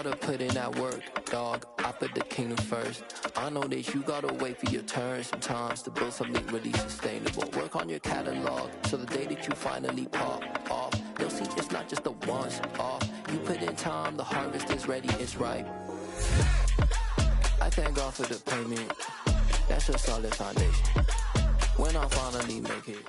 gotta put in that work, dog. I put the kingdom first. I know that you gotta wait for your turn sometimes to build something really sustainable. Work on your catalog, so the day that you finally pop off, you'll see it's not just a once off. You put in time, the harvest is ready, it's ripe. I thank God for the payment. That's a solid foundation. When I finally make it.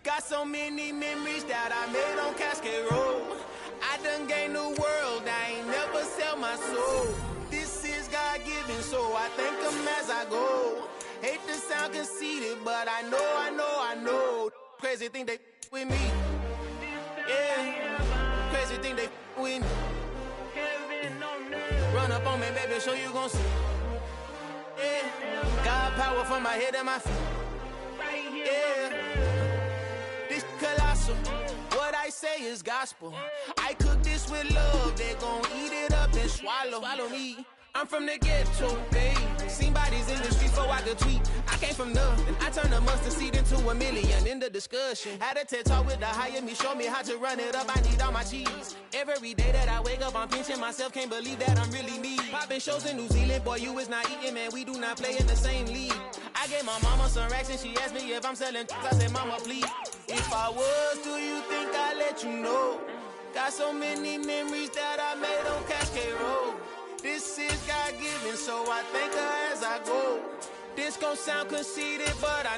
Got so many memories that I made on Cascade Road. I done gained the world, I ain't never sell my soul. This is God-given, so I thank him as I go. Hate to sound conceited, but I know. Crazy thing they with me. Yeah, crazy thing they with me. Run up on me, baby, show you gon' see. Yeah, God power from my head and my feet. Yeah. This colossal, what I say is gospel. I cook this with love, they gon' eat it up and swallow me. I'm from the ghetto, babe. Seen bodies in the streets so I could tweet. I came from nothing, I turned a mustard seed into a million. In the discussion, had a TED talk with the higher me, show me how to run it up. I need all my cheese. Every day that I wake up, I'm pinching myself, can't believe that I'm really me. Popping shows in New Zealand, boy, you is not eating, man. We do not play in the same league. I gave my mama some racks and she asked me if I'm selling. I said, mama, please. If I was, do you think I'd let you know? Got so many memories that I made on Cascade Road. This is God-given, so I thank her as I go. This gon' sound conceited, but I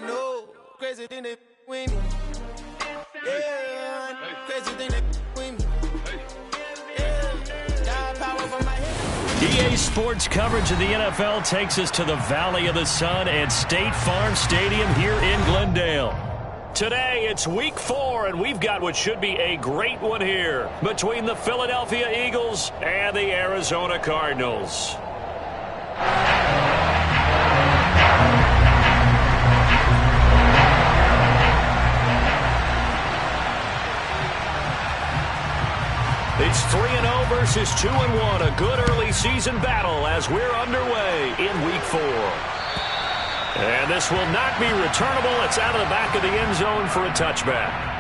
know. Crazy thing they with me. Yeah, crazy thing they with me. Yeah, God power from my head. EA Sports coverage of the NFL takes us to the Valley of the Sun at State Farm Stadium here in Glendale. Today, it's Week 4, and we've got what should be a great one here between the Philadelphia Eagles and the Arizona Cardinals. It's 3-0 versus 2-1, a good early season battle as we're underway in Week 4. And this will not be returnable. It's out of the back of the end zone for a touchback.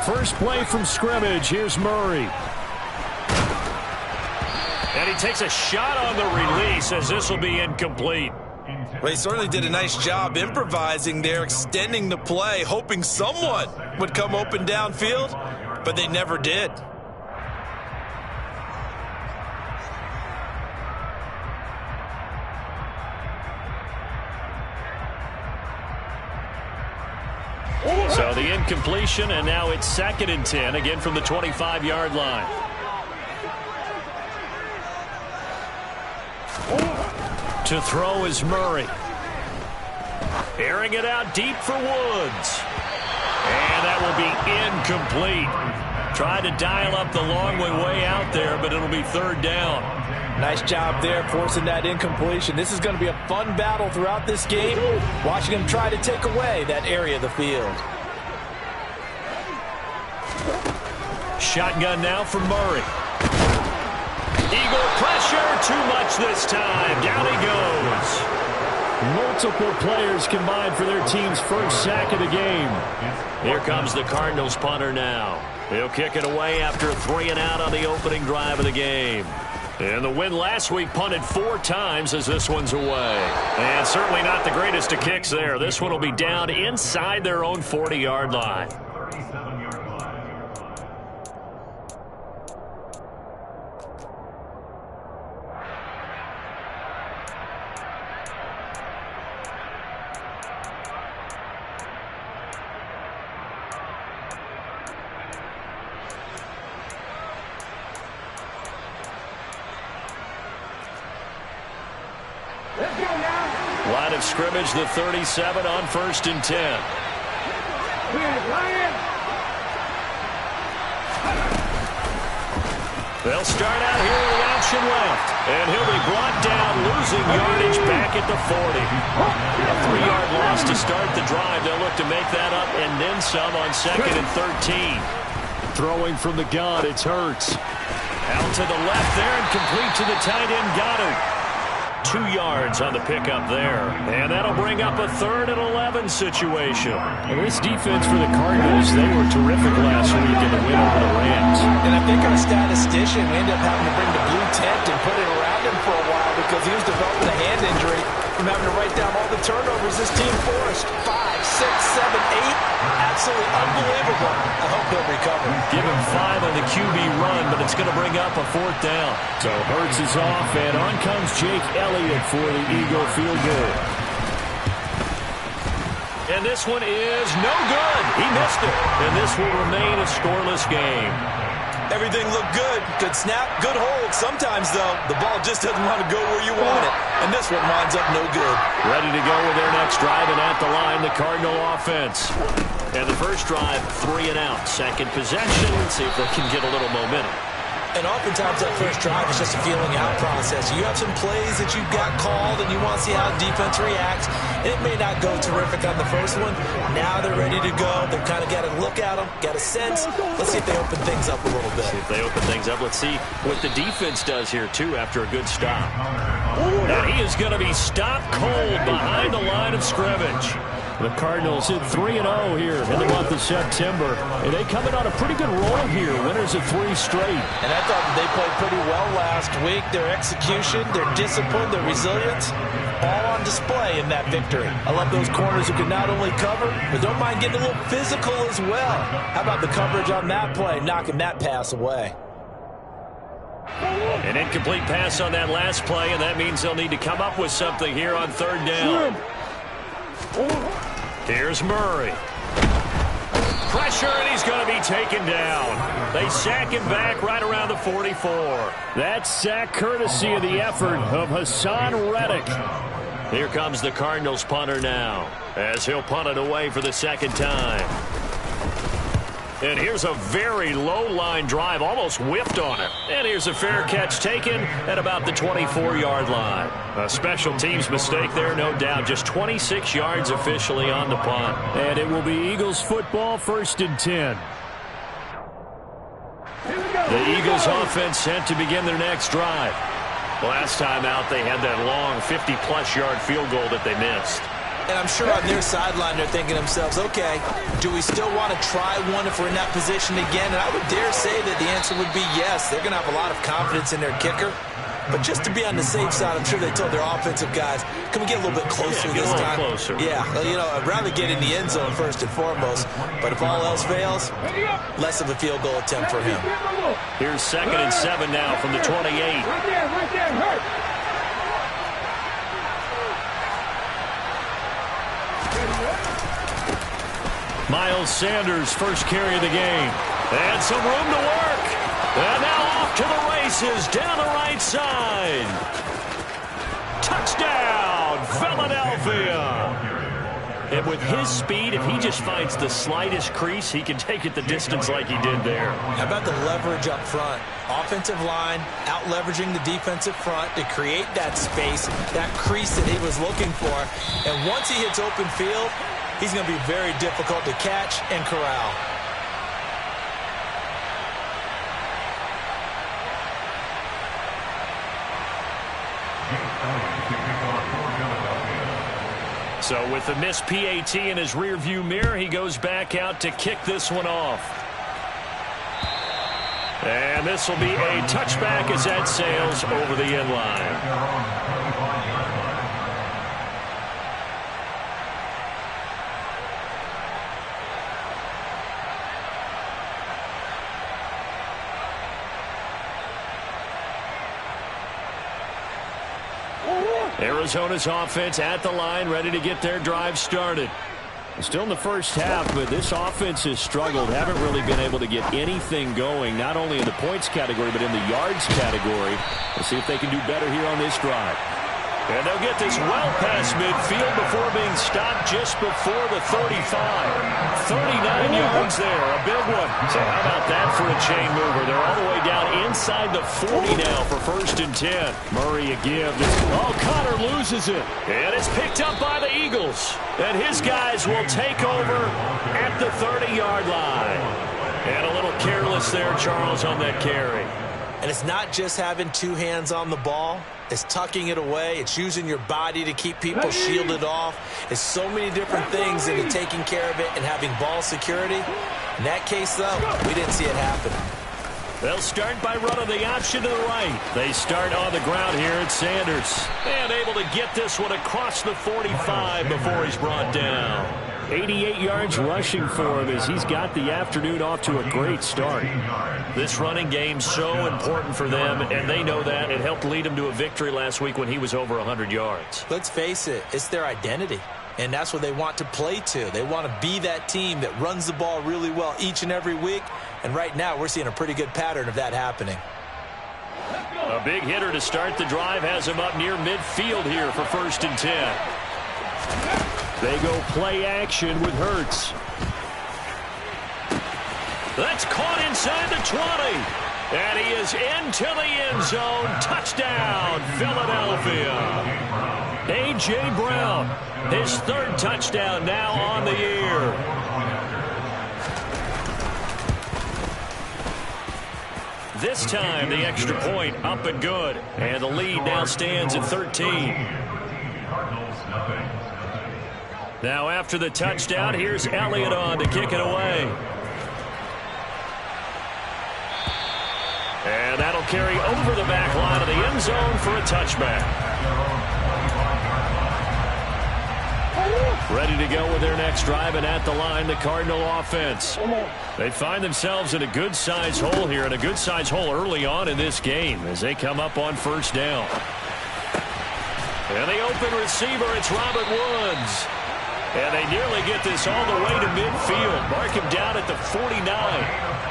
First play from scrimmage. Here's Murray. And he takes a shot on the release as this will be incomplete. Well, he certainly did a nice job improvising there, extending the play, hoping someone would come open downfield, but they never did. So the incompletion, and now it's 2nd and 10, again from the 25-yard line. To throw is Murray. Airing it out deep for Woods. And that will be incomplete. Tried to dial up the long way out there, but it'll be 3rd down. Nice job there forcing that incompletion. This is going to be a fun battle throughout this game. Watching him try to take away that area of the field. Shotgun now for Murray. Eagle pressure, too much this time. Down he goes. Multiple players combined for their team's first sack of the game. Here comes the Cardinals punter now. He'll kick it away after 3 and out on the opening drive of the game. And the win last week punted 4 times as this one's away. And certainly not the greatest of kicks there. This one will be down inside their own 40-yard line. Line of scrimmage, the 37 on 1st and 10. They'll start out here with the option left. And he'll be brought down, losing yardage back at the 40. A 3-yard loss to start the drive. They'll look to make that up and then some on 2nd and 13. Throwing from the gun, it's Hurts. Out to the left there and complete to the tight end, Goddard. 2 yards on the pickup there. And that'll bring up a 3rd and 11 situation. And this defense for the Cardinals, they were terrific last week in the win over the Rams. And I think our statistician, we ended up having to bring the blue tent and put it around him for a while because he was developing a hand injury from having to write down all the turnovers this team forced. 5, 6, 7, 8. Absolutely unbelievable. I hope he'll recover. Give him 5 on the QB run, but it's going to bring up a 4th down. So Hurts is off, and on comes Jake Elliott for the Eagle field goal. And this one is no good. He missed it. And this will remain a scoreless game. Everything looked good. Good snap, good hold. Sometimes, though, the ball just doesn't want to go where you want it. And this one winds up no good. Ready to go with their next drive, and at the line, the Cardinal offense. And the first drive, 3 and out. Second possession. Let's see if they can get a little momentum. And oftentimes that first drive is just a feeling out process. You have some plays that you've got called and you want to see how the defense reacts. It may not go terrific on the first one. Now they're ready to go. They've kind of got to look at them, got a sense. Let's see if they open things up a little bit. See if they open things up. Let's see what the defense does here, too, after a good stop. And he is going to be stopped cold behind the line of scrimmage. The Cardinals hit 3-0 here in the month of September. And they come in on a pretty good roll here. Winners of 3 straight. And I thought that they played pretty well last week. Their execution, their discipline, their resilience, all on display in that victory. I love those corners who can not only cover, but don't mind getting a little physical as well. How about the coverage on that play, knocking that pass away? An incomplete pass on that last play, and that means they'll need to come up with something here on 3rd down. Here's Murray. Pressure, and he's going to be taken down. They sack him back right around the 44. That sack courtesy of the effort of Hassan Reddick. Here comes the Cardinals punter now, as he'll punt it away for the 2nd time. And here's a very low-line drive, almost whipped on it. And here's a fair catch taken at about the 24-yard line. A special teams mistake there, no doubt. Just 26 yards officially on the punt. And it will be Eagles football, 1st and 10. The Eagles offense set to begin their next drive. Last time out, they had that long 50-plus yard field goal that they missed. And I'm sure on their sideline they're thinking to themselves, okay, do we still want to try one if we're in that position again? And I would dare say that the answer would be yes. They're going to have a lot of confidence in their kicker. But just to be on the safe side, I'm sure they told their offensive guys, can we get a little bit closer this time? Closer. Yeah, you know, I'd rather get in the end zone first and foremost. But if all else fails, less of a field goal attempt for him. Here's 2nd and 7 now from the 28. Right there, hurt. Miles Sanders, first carry of the game. And some room to work. And now off to the races down the right side. Touchdown, Philadelphia. And with his speed, if he just finds the slightest crease, he can take it the distance like he did there. How about the leverage up front? Offensive line out-leveraging the defensive front to create that space, that crease that he was looking for. And once he hits open field, he's going to be very difficult to catch and corral. So with the missed PAT in his rearview mirror, he goes back out to kick this one off. And this will be a touchback as that sails over the end line. Arizona's offense at the line, ready to get their drive started. Still in the first half, but this offense has struggled. Haven't really been able to get anything going, not only in the points category, but in the yards category. Let's see if they can do better here on this drive. And they'll get this well past midfield before being stopped just before the 35. 39 yards there, a big one. So how about that for a chain mover? They're all the way down inside the 40 now for 1st and 10. Murray a give. Oh, Connor loses it. And it's picked up by the Eagles. And his guys will take over at the 30-yard line. And a little careless there, Charles, on that carry. And it's not just having two hands on the ball. It's tucking it away. It's using your body to keep people shielded off. It's so many different things into taking care of it and having ball security. In that case, though, we didn't see it happen. They'll start by running the option to the right. They start on the ground here at Sanders. And able to get this one across the 45 before he's brought down. 88 yards rushing for him as he's got the afternoon off to a great start. This running game's so important for them, and they know that. It helped lead them to a victory last week when he was over 100 yards. Let's face it, it's their identity, and that's what they want to play to. They want to be that team that runs the ball really well each and every week, and right now we're seeing a pretty good pattern of that happening. A big hitter to start the drive has him up near midfield here for 1st and 10. They go play action with Hurts. That's caught inside the 20. And he is into the end zone. Touchdown, Philadelphia. A.J. Brown, his 3rd touchdown now on the year. This time, the extra point up and good. And the lead now stands at 13. Now after the touchdown, here's Elliott on to kick it away. And that'll carry over the back line of the end zone for a touchback. Ready to go with their next drive, and at the line, the Cardinal offense. They find themselves in a good-sized hole here, and a good-sized hole early on in this game as they come up on 1st down. And the open receiver, it's Robert Woods. And they nearly get this all the way to midfield. Mark him down at the 49.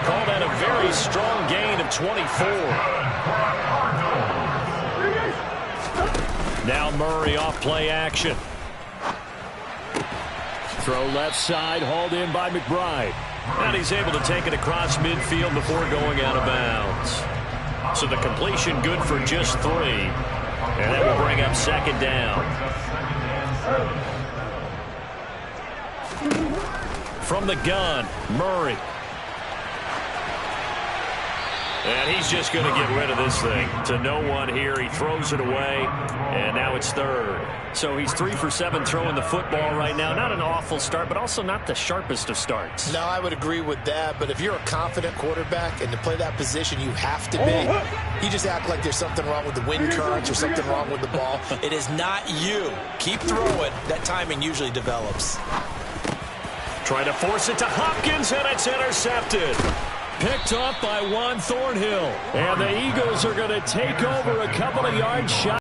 Call that a very strong gain of 24. Now Murray off play action. Throw left side, hauled in by McBride. And he's able to take it across midfield before going out of bounds. So the completion good for just 3. And that will bring up 2nd down. From the gun, Murray. And he's just going to get rid of this thing. To no one here. He throws it away, and now it's 3rd. So he's 3 for 7 throwing the football right now. Not an awful start, but also not the sharpest of starts. No, I would agree with that. But if you're a confident quarterback and to play that position, you have to be. You just act like there's something wrong with the wind currents or something wrong with the ball. It is not you. Keep throwing. That timing usually develops. Trying to force it to Hopkins, and it's intercepted. Picked off by Juan Thornhill. And the Eagles are going to take over a couple of yards shy.